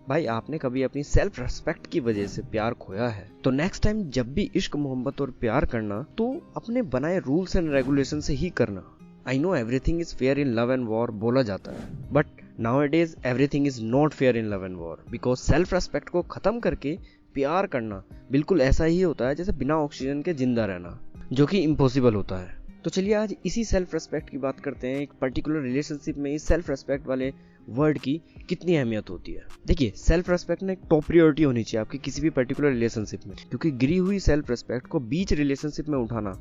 भाई आपने कभी अपनी सेल्फ रेस्पेक्ट की वजह से प्यार खोया है तो नेक्स्ट टाइम जब भी इश्क मोहब्बत और प्यार करना तो अपने बनाए रूल्स एंड रेगुलेशन से ही करना। I know everything is fair in love and war बोला जाता है, but nowadays everything is not fair in love and war, because self respect को खत्म करके प्यार करना बिल्कुल ऐसा ही होता है जैसे बिना ऑक्सीजन के जिंदा रहना, जो कि इम्पॉसिबल होता है। तो चलिए आज इसी सेल्फ रेस्पेक्ट की बात करते हैं। एक पर्टिकुलर रिलेशनशिप में इस सेल्फ रेस्पेक्ट वाले वर्ड की कितनी अहमियत होती है। देखिए सेल्फ रेस्पेक्ट ना एक टॉप प्रायोरिटी होनी चाहिए आपकी किसी भी पर्टिकुलर रिलेशनशिप में, क्योंकि गिरी हुई सेल्फ रेस्पेक्ट को बीच रिलेशनशिप में उठाना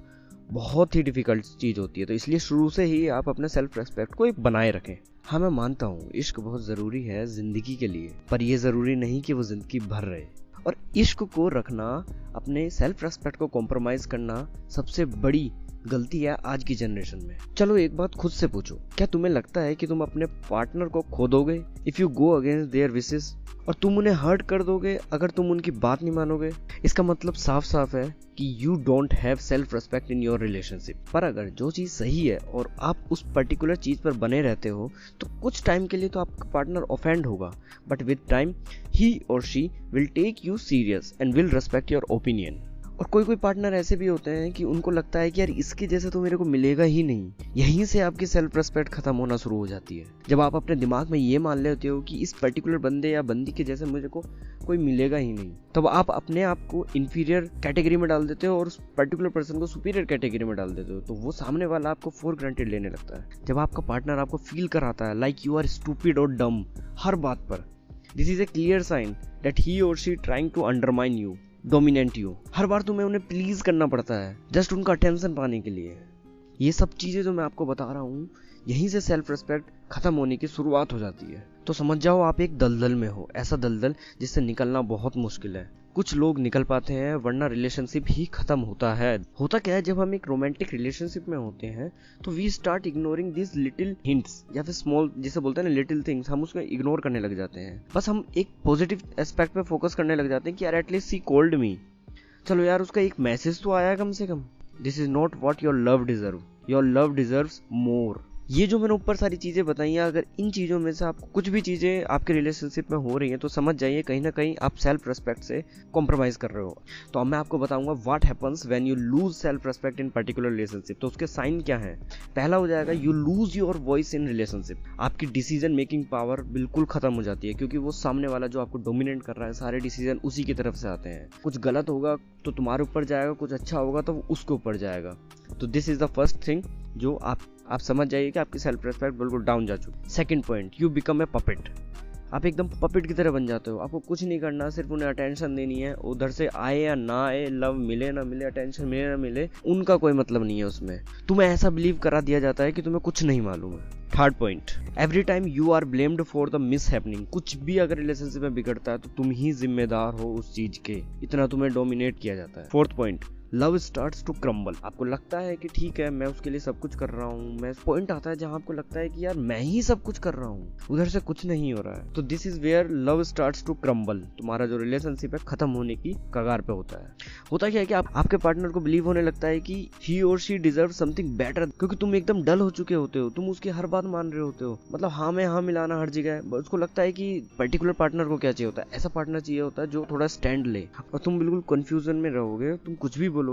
बहुत ही डिफिकल्ट चीज होती है। तो इसलिए शुरू से ही आप अपने सेल्फ रेस्पेक्ट को एक बनाए रखें। हाँ मैं मानता हूँ इश्क बहुत जरूरी है जिंदगी के लिए, पर यह जरूरी नहीं कि वो जिंदगी भर रहे। और इश्क को रखना, अपने सेल्फ रेस्पेक्ट को कॉम्प्रोमाइज करना सबसे बड़ी गलती है आज की जनरेशन में। चलो एक बात खुद से पूछो, क्या तुम्हें लगता है कि तुम अपने पार्टनर को खो दोगे if you go against their wishes, और तुम उन्हें हर्ट कर दोगे अगर तुम उनकी बात नहीं मानोगे? इसका मतलब साफ साफ है कि you don't have self respect in your relationship. पर अगर जो चीज सही है और आप उस पर्टिकुलर चीज पर बने रहते हो तो कुछ टाइम के लिए तो आपका पार्टनर ऑफेंड होगा, बट विद टाइम ही और she will take you serious and will respect your opinion. और कोई कोई पार्टनर ऐसे भी होते हैं कि उनको लगता है कि यार इसके जैसे तो मेरे को मिलेगा ही नहीं। यहीं से आपकी सेल्फ रेस्पेक्ट खत्म होना शुरू हो जाती है, जब आप अपने दिमाग में ये मान लेते हो कि इस पर्टिकुलर बंदे या बंदी के जैसे मुझे को कोई मिलेगा ही नहीं। तब आप अपने आप को इंफीरियर कैटेगरी में डाल देते हो और उस पर्टिकुलर पर्सन को सुपीरियर कैटेगरी में डाल देते हो। तो वो सामने वाला आपको फॉर ग्रांटेड लेने लगता है। जब आपका पार्टनर आपको फील कराता है लाइक यू आर स्टूपिड और डम हर बात पर, this is a clear sign that he और she trying to undermine you, dominant you. हर बार तुम्हें उन्हें प्लीज करना पड़ता है जस्ट उनका अटेंशन पाने के लिए। ये सब चीजें जो मैं आपको बता रहा हूँ, यहीं से सेल्फ रेस्पेक्ट खत्म होने की शुरुआत हो जाती है। तो समझ जाओ आप एक दलदल में हो, ऐसा दलदल जिससे निकलना बहुत मुश्किल है। कुछ लोग निकल पाते हैं वरना रिलेशनशिप ही खत्म होता है। होता क्या है, जब हम एक रोमांटिक रिलेशनशिप में होते हैं तो we start ignoring this little hints या फिर स्मॉल, जिसे बोलते हैं ना लिटिल थिंग्स, हम उसको इग्नोर करने लग जाते हैं। बस हम एक पॉजिटिव एस्पेक्ट पे फोकस करने लग जाते हैं कि यार एटलीस्ट सी कॉल्ड मी, चलो यार उसका एक मैसेज तो आया कम से कम। This is not what your love deserve, your love deserves more. ये जो मैंने ऊपर सारी चीजें बताई हैं, अगर इन चीजों में से आपको कुछ भी चीजें आपके रिलेशनशिप में हो रही हैं तो समझ जाइए कहीं ना कहीं आप सेल्फ रेस्पेक्ट से कॉम्प्रोमाइज कर रहे हो। तो अब मैं आपको बताऊंगा what happens when you lose self respect in particular relationship. तो उसके साइन क्या है? पहला हो जाएगा you lose your voice in relationship. आपकी डिसीजन मेकिंग पावर बिल्कुल खत्म हो जाती है, क्योंकि वो सामने वाला जो आपको डोमिनेट कर रहा है, सारे डिसीजन उसी की तरफ से आते हैं। कुछ गलत होगा तो तुम्हारे ऊपर जाएगा, कुछ अच्छा होगा तो उसके ऊपर जाएगा। तो this is the first thing जो आप समझ जाइए कि आपकी सेल्फ रेस्पेक्ट बिल्कुल डाउन जा चुकी। Second point, you become a puppet. आप एकदम पपेट की तरह बन जाते हो। आपको कुछ नहीं करना, सिर्फ उन्हें अटेंशन देनी है। उधर से आए या ना आए, लव मिले ना मिले, अटेंशन मिले ना मिले, उनका कोई मतलब नहीं है उसमें। तुम्हें ऐसा बिलीव करा दिया जाता है कि तुम्हें कुछ नहीं मालूम है। Third point, every time you are blamed for the mishappening. कुछ भी अगर रिलेशनशिप में बिगड़ता है तो तुम ही जिम्मेदार हो उस चीज के, इतना तुम्हें डोमिनेट किया जाता है। Fourth point, love starts to crumble. आपको लगता है कि ठीक है मैं उसके लिए सब कुछ कर रहा हूँ, मैं पॉइंट आता है जहां आपको लगता है कि यार मैं ही सब कुछ कर रहा हूँ, उधर से कुछ नहीं हो रहा है। तो this is where love starts to crumble. तुम्हारा जो रिलेशनशिप है खत्म होने की कगार पे होता है। होता क्या है कि आपके पार्टनर को बिलीव होने लगता है कि ही और शी डिजर्व समथिंग बेटर, क्योंकि तुम एकदम डल हो चुके होते हो, तुम उसकी हर बात मान रहे होते हो, मतलब हाँ में हाँ मिलाना हर जगह। उसको लगता है कि पर्टिकुलर पार्टनर को क्या चाहिए होता है, ऐसा पार्टनर चाहिए होता है जो थोड़ा स्टैंड ले। और तुम बिल्कुल कंफ्यूजन में रहोगे, तुम कुछ भी बोलोगे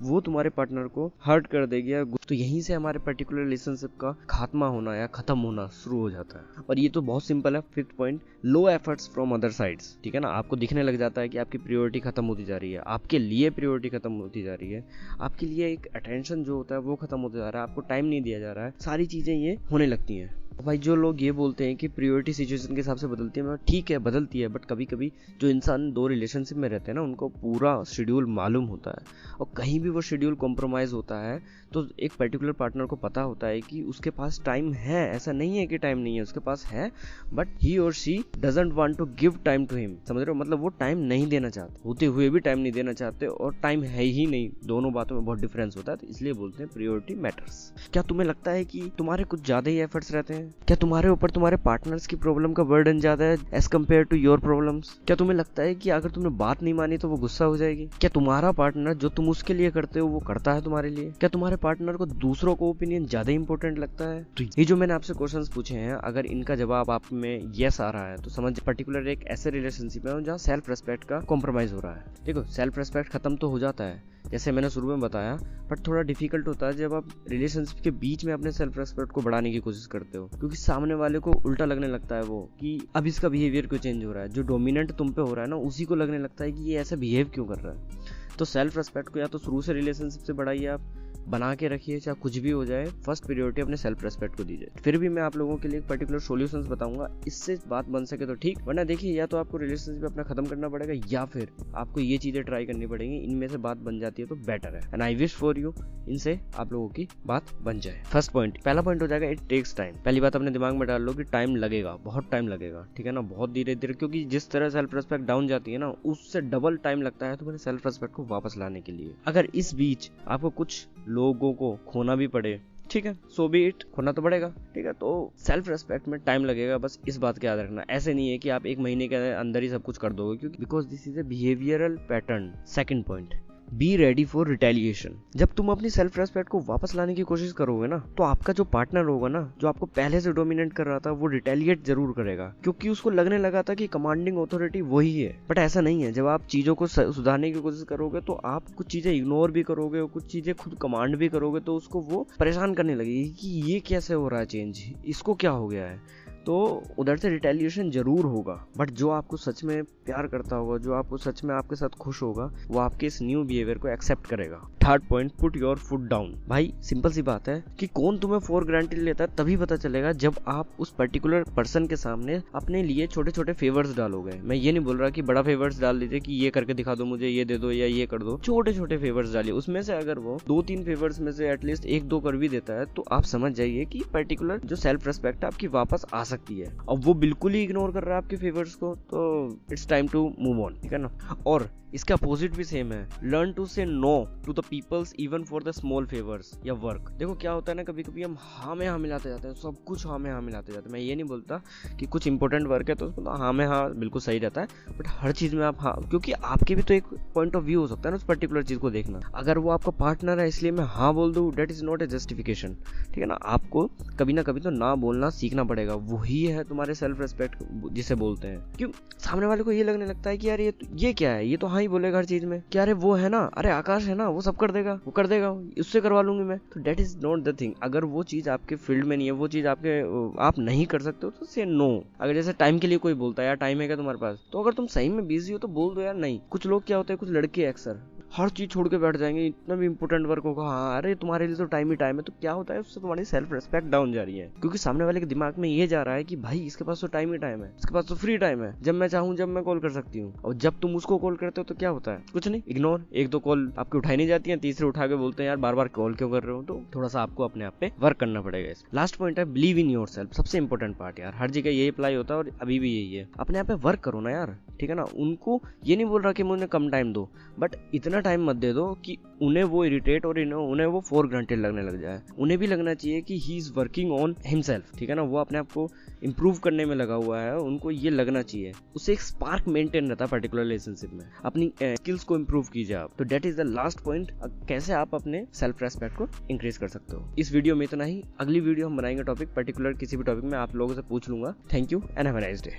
वो तुम्हारे पार्टनर को हर्ट कर देगी। तो यहीं से हमारे पर्टिकुलर रिलेशनशिप का खात्मा होना या खत्म होना शुरू हो जाता है। और ये तो बहुत सिंपल है। Fifth point, low efforts from other sides. ठीक है ना, आपको दिखने लग जाता है कि आपकी प्रायोरिटी खत्म होती जा रही है, आपके लिए प्रायोरिटी खत्म होती जा रही है, आपके लिए एक अटेंशन जो होता है वो खत्म होता जा रहा है, आपको टाइम नहीं दिया जा रहा है, सारी चीजें ये होने लगती हैं। भाई जो लोग ये बोलते हैं कि प्रायोरिटी सिचुएशन के हिसाब से बदलती है, ठीक है बदलती है, बट कभी कभी जो इंसान दो रिलेशनशिप में रहते हैं ना, उनको पूरा शेड्यूल मालूम होता है, और कहीं भी वो शेड्यूल कॉम्प्रोमाइज होता है तो एक पर्टिकुलर पार्टनर को पता होता है कि उसके पास टाइम है। ऐसा नहीं है कि टाइम नहीं है, उसके पास है, बट ही और she doesn't want to give time to him. समझ रहे हो, मतलब वो टाइम नहीं देना चाहते, होते हुए भी टाइम नहीं देना चाहते, और टाइम है ही नहीं। दोनों बातों में बहुत डिफरेंस होता है, तो इसलिए बोलते हैं प्रायोरिटी मैटर्स। क्या तुम्हें लगता है कि तुम्हारे कुछ ज्यादा ही एफर्ट्स रहते हैं हैं? क्या तुम्हारे ऊपर तुम्हारे पार्टनर्स की प्रॉब्लम का बर्डन ज्यादा है as compared to your problems? क्या तुम्हें लगता है कि अगर तुमने बात नहीं मानी तो वो गुस्सा हो जाएगी? क्या तुम्हारा पार्टनर जो तुम उसके लिए करते हो वो करता है तुम्हारे लिए? क्या तुम्हारे पार्टनर को दूसरों को ओपिनियन ज्यादा इंपॉर्टेंट लगता है? तो ये जो मैंने आपसे क्वेश्चंस पूछे हैं, अगर इनका जवाब आप में यस आ रहा है तो समझ पर्टिकुलर एक ऐसे रिलेशनशिप है जहाँ सेल्फ रेस्पेक्ट का कॉम्प्रोमाइज हो रहा है। देखो, सेल्फ रेस्पेक्ट खत्म तो हो जाता है जैसे मैंने शुरू में बताया, बट थोड़ा डिफिकल्ट होता है जब आप रिलेशनशिप के बीच में अपने सेल्फ रेस्पेक्ट को बढ़ाने की कोशिश करते हो, क्योंकि सामने वाले को उल्टा लगने लगता है वो कि अब इसका बिहेवियर क्यों चेंज हो रहा है। जो डोमिनेंट तुम पे हो रहा है ना, उसी को लगने लगता है कि ये ऐसा बिहेव क्यों कर रहा है। तो सेल्फ रेस्पेक्ट को या तो शुरू से रिलेशनशिप से बढ़ाइए, आप बना के रखिए, चाहे कुछ भी हो जाए, फर्स्ट प्रायोरिटी अपने सेल्फ रेस्पेक्ट को दीजिए। फिर भी मैं आप लोगों के लिए एक पर्टिकुलर सॉल्यूशंस बताऊंगा, इससे बात बन सके तो ठीक, वरना देखिए या तो आपको रिलेशनशिप अपना खत्म करना पड़ेगा या फिर आपको ये चीजें ट्राई करनी पड़ेंगी। इनमें से बात बन जाती है तो बेटर है, and I wish for you इनसे आप लोगों की बात बन जाए। फर्स्ट पॉइंट, पहला पॉइंट हो जाएगा इट टेक्स टाइम। पहली बात अपने दिमाग में डाल लो कि टाइम लगेगा, बहुत टाइम लगेगा, ठीक है ना, बहुत धीरे धीरे, क्योंकि जिस तरह सेल्फ रेस्पेक्ट डाउन जाती है ना, उससे डबल टाइम लगता है तुम्हारे सेल्फ रेस्पेक्ट को वापस लाने के लिए। अगर इस बीच आपको कुछ लोगों को खोना भी पड़े, ठीक है, सो बी इट, खोना तो पड़ेगा, ठीक है। तो सेल्फ रेस्पेक्ट में टाइम लगेगा, बस इस बात का याद रखना। ऐसे नहीं है कि आप एक महीने के अंदर ही सब कुछ कर दोगे, क्योंकि because this is A behavioural pattern. Second point, be ready for retaliation. जब तुम अपनी सेल्फ रेस्पेक्ट को वापस लाने की कोशिश करोगे ना, तो आपका जो पार्टनर होगा ना, जो आपको पहले से डोमिनेट कर रहा था, वो रिटेलिएट जरूर करेगा, क्योंकि उसको लगने लगा था कि कमांडिंग अथॉरिटी वही है। बट ऐसा नहीं है। जब आप चीजों को सुधारने की कोशिश करोगे तो आप कुछ चीजें इग्नोर भी करोगे और कुछ चीजें खुद कमांड भी करोगे, तो उसको वो परेशान करने लगेगी कि ये कैसे हो रहा है चेंज, इसको क्या हो गया है। तो उधर से रिटेलिएशन जरूर होगा, बट जो आपको सच में प्यार करता होगा, जो आपको सच में आपके साथ खुश होगा, वो आपके इस न्यू बिहेवियर को एक्सेप्ट करेगा। Third point, put your foot down. भाई सिंपल सी बात है कि कौन तुम्हें फॉर ग्रांटेड लेता है तभी पता चलेगा जब आप उस पर्टिकुलर पर्सन के सामने अपने लिए छोटे छोटे फेवर्स डालोगे। मैं ये नहीं बोल रहा कि बड़ा फेवर्स डाल दीजिए कि ये करके दिखा दो मुझे, ये दे दो या ये कर दो। छोटे छोटे फेवर्स डालिए, उसमें से अगर वो 2-3 फेवर्स में से एटलीस्ट 1-2 कर भी देता है तो आप समझ जाइए कि पर्टिकुलर जो सेल्फ रेस्पेक्ट है आपकी वापस आ सकती है। अब वो बिल्कुल ही इग्नोर कर रहा है आपके फेवर्स को, तो it's time to move on, ठीक है ना। और इसका अपोजिट भी सेम है, learn to say no to the peoples even for the small favours या वर्क। देखो क्या होता है ना, कभी कभी हम हाँ में हाँ मिलाते जाते हैं, सब कुछ हाँ में हाँ मिलाते जाते हैं। मैं ये नहीं बोलता कि कुछ इंपॉर्टेंट वर्क है तो उसमें तो हाँ में हाँ बिल्कुल सही रहता है, बट हर चीज में आप हाँ, क्योंकि आपके भी तो एक पॉइंट ऑफ व्यू हो सकता है ना उस पर्टिकुलर चीज को देखना। अगर वो आपका पार्टनर है इसलिए मैं हाँ बोल दूं, that is not a justification, ठीक है ना। आपको कभी ना कभी तो ना बोलना सीखना पड़ेगा, वही है तुम्हारे सेल्फ रेस्पेक्ट जिसे बोलते हैं। क्यों सामने वाले को ये लगने लगता है कि यार ये क्या है, ये तो हाँ ही बोलेगा हर चीज में, क्या अरे वो है ना, अरे आकाश है ना, वो सब कर देगा, वो कर देगा, उससे करवा लूंगी मैं। तो that is not the thing. अगर वो चीज आपके फील्ड में नहीं है, वो चीज आप नहीं कर सकते हो तो से नो। अगर जैसे टाइम के लिए कोई बोलता है यार टाइम है क्या तुम्हारे पास, तो अगर तुम सही में बिजी हो तो बोल दो यार नहीं। कुछ लोग क्या होते हैं, कुछ लड़के अक्सर हर चीज छोड़ के बैठ जाएंगे, इतना भी इंपॉर्टेंट वर्क होगा, हाँ अरे तुम्हारे लिए तो टाइम ही टाइम है। तो क्या होता है, उससे तुम्हारी सेल्फ रेस्पेक्ट डाउन जा रही है, क्योंकि सामने वाले के दिमाग में ये जा रहा है कि भाई इसके पास तो टाइम ही टाइम है, इसके पास तो फ्री टाइम है, जब मैं चाहूँ जब मैं कॉल कर सकती हूँ। और जब तुम उसको कॉल करते हो तो क्या होता है, कुछ नहीं, इग्नोर। 1-2 कॉल आपकी उठाई नहीं जाती है, तीसरे उठा के बोलते हैं यार बार बार कॉल क्यों कर रहे हो। तो थोड़ा सा आपको अपने आप पे वर्क करना पड़ेगा। लास्ट पॉइंट है बिलीव इन योर सेल्फ। सबसे इंपॉर्टेंट पार्ट यार, हर जगह यही अप्लाई होता है और अभी भी यही है, अपने आप पे वर्क करो ना यार, ठीक है ना। उनको ये नहीं बोल रहा कि मुझे कम टाइम दो, बट इतना टाइम मत दे दो कि उन्हें वो इरिटेट और उन्हें वो फॉर ग्रांटेड लगने लग जाए। उन्हें भी लगना चाहिए कि he is working on himself, ठीक है ना, वो अपने आप को इंप्रूव करने में लगा हुआ है। उनको ये लगना चाहिए, उससे एक स्पार्क मेंटेन रहता है पर्टिकुलर रिलेशनशिप में। अपनी स्किल्स को इंप्रूव कीजिए आप। तो that is the last point, कैसे आप अपने सेल्फ रेस्पेक्ट को इंक्रीज कर सकते हो। इस वीडियो में इतना ही, अगली वीडियो हम बनाएंगे टॉपिक पर्टिकुलर, किसी भी टॉपिक में आप लोगों से पूछ लूंगा। Thank you and have a nice day.